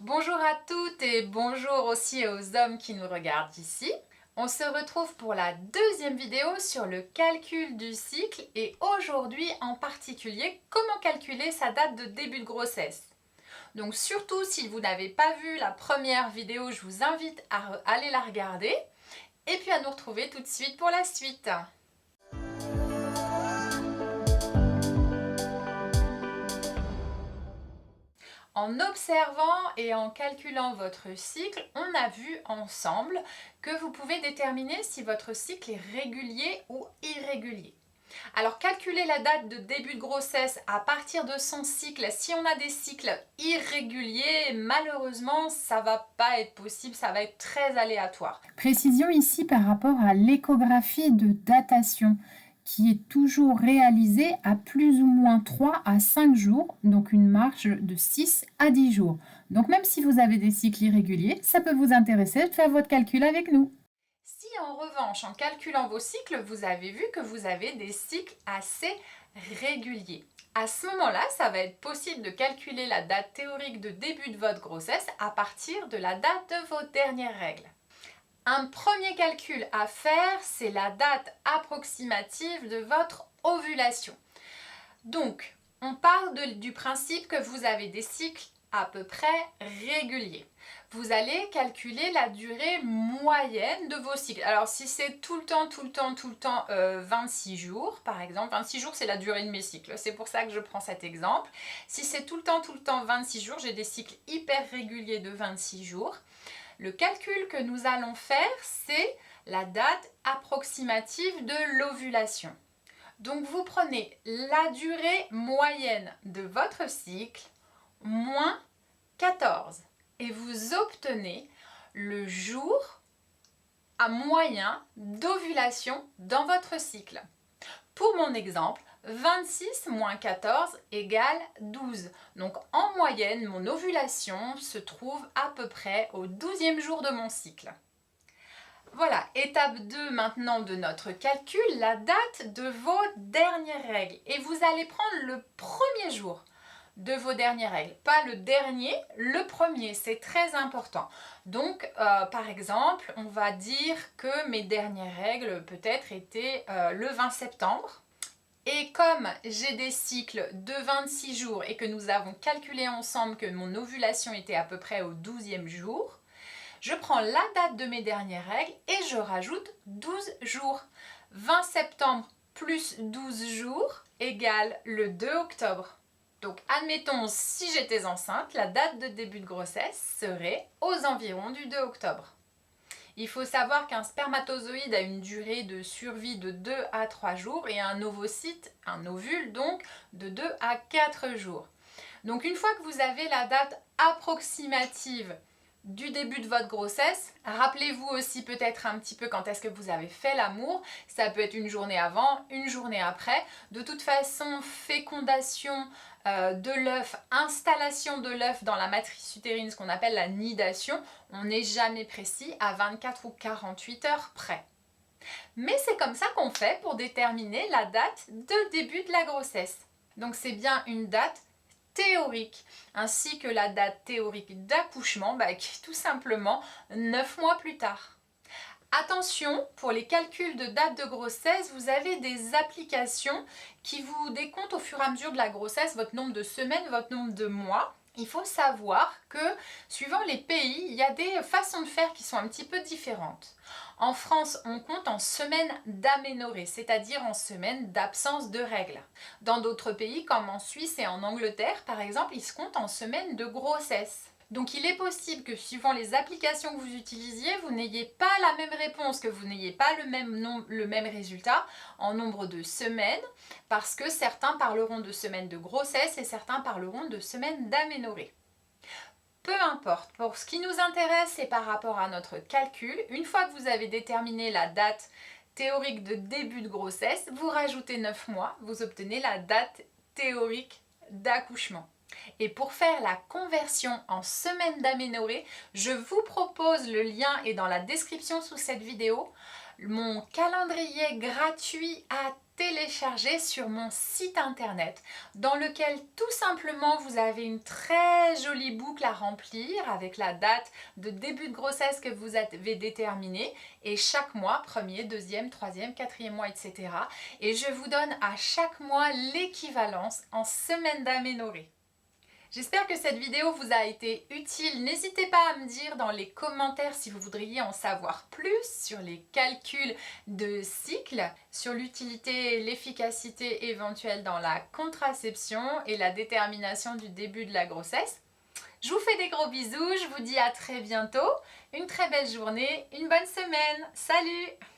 Bonjour à toutes et bonjour aussi aux hommes qui nous regardent ici. On se retrouve pour la deuxième vidéo sur le calcul du cycle et aujourd'hui en particulier comment calculer sa date de début de grossesse. Donc surtout si vous n'avez pas vu la première vidéo, je vous invite à aller la regarder et puis à nous retrouver tout de suite pour la suite. En observant et en calculant votre cycle, on a vu ensemble que vous pouvez déterminer si votre cycle est régulier ou irrégulier. Alors calculer la date de début de grossesse à partir de son cycle, si on a des cycles irréguliers, malheureusement ça va pas être possible, ça va être très aléatoire. Précision ici par rapport à l'échographie de datation qui est toujours réalisée à plus ou moins 3 à 5 jours, donc une marge de 6 à 10 jours. Donc même si vous avez des cycles irréguliers, ça peut vous intéresser de faire votre calcul avec nous. Si en revanche, en calculant vos cycles, vous avez vu que vous avez des cycles assez réguliers, à ce moment-là, ça va être possible de calculer la date théorique de début de votre grossesse à partir de la date de vos dernières règles. Un premier calcul à faire, c'est la date approximative de votre ovulation. Donc, on part du principe que vous avez des cycles à peu près réguliers. Vous allez calculer la durée moyenne de vos cycles. Alors si c'est tout le temps, 26 jours, par exemple, 26 jours c'est la durée de mes cycles, c'est pour ça que je prends cet exemple. Si c'est tout le temps 26 jours, j'ai des cycles hyper réguliers de 26 jours. Le calcul que nous allons faire, c'est la date approximative de l'ovulation. Donc vous prenez la durée moyenne de votre cycle moins 14 et vous obtenez le jour à moyen d'ovulation dans votre cycle. Pour mon exemple, 26 moins 14 égale 12. Donc en moyenne, mon ovulation se trouve à peu près au 12e jour de mon cycle. Voilà, étape 2 maintenant de notre calcul, la date de vos dernières règles. Et vous allez prendre le premier jour de vos dernières règles. Pas le dernier, le premier, c'est très important. Donc, par exemple, on va dire que mes dernières règles peut-être étaient le 20 septembre. Et comme j'ai des cycles de 26 jours et que nous avons calculé ensemble que mon ovulation était à peu près au 12e jour, je prends la date de mes dernières règles et je rajoute 12 jours. 20 septembre plus 12 jours égale le 2 octobre. Donc admettons, si j'étais enceinte, la date de début de grossesse serait aux environs du 2 octobre. Il faut savoir qu'un spermatozoïde a une durée de survie de 2 à 3 jours et un ovocyte, un ovule donc, de 2 à 4 jours. Donc une fois que vous avez la date approximative du début de votre grossesse, rappelez-vous aussi peut-être un petit peu quand est-ce que vous avez fait l'amour. Ça peut être une journée avant, une journée après. De toute façon, fécondation de l'œuf, installation de l'œuf dans la matrice utérine, ce qu'on appelle la nidation, on n'est jamais précis à 24 ou 48 heures près. Mais c'est comme ça qu'on fait pour déterminer la date de début de la grossesse. Donc c'est bien une date théorique, ainsi que la date théorique d'accouchement, qui est tout simplement 9 mois plus tard. Attention, pour les calculs de date de grossesse, vous avez des applications qui vous décomptent au fur et à mesure de la grossesse votre nombre de semaines, votre nombre de mois. Il faut savoir que suivant les pays, il y a des façons de faire qui sont un petit peu différentes. En France, on compte en semaines d'aménorrhée, c'est-à-dire en semaines d'absence de règles. Dans d'autres pays, comme en Suisse et en Angleterre, par exemple, ils se comptent en semaines de grossesse. Donc il est possible que suivant les applications que vous utilisiez, vous n'ayez pas la même réponse, que vous n'ayez pas le même résultat en nombre de semaines, parce que certains parleront de semaines de grossesse et certains parleront de semaines d'aménorrhée. Peu importe, pour ce qui nous intéresse, c'est par rapport à notre calcul. Une fois que vous avez déterminé la date théorique de début de grossesse, vous rajoutez 9 mois, vous obtenez la date théorique d'accouchement. Et pour faire la conversion en semaine d'aménorrhée, je vous propose, le lien est dans la description sous cette vidéo, mon calendrier gratuit à télécharger sur mon site internet dans lequel tout simplement vous avez une très jolie boucle à remplir avec la date de début de grossesse que vous avez déterminée et chaque mois, premier, deuxième, troisième, quatrième mois, etc. Et je vous donne à chaque mois l'équivalence en semaines d'aménorrhée. J'espère que cette vidéo vous a été utile. N'hésitez pas à me dire dans les commentaires si vous voudriez en savoir plus sur les calculs de cycle, sur l'utilité et l'efficacité éventuelle dans la contraception et la détermination du début de la grossesse. Je vous fais des gros bisous, je vous dis à très bientôt, une très belle journée, une bonne semaine. Salut!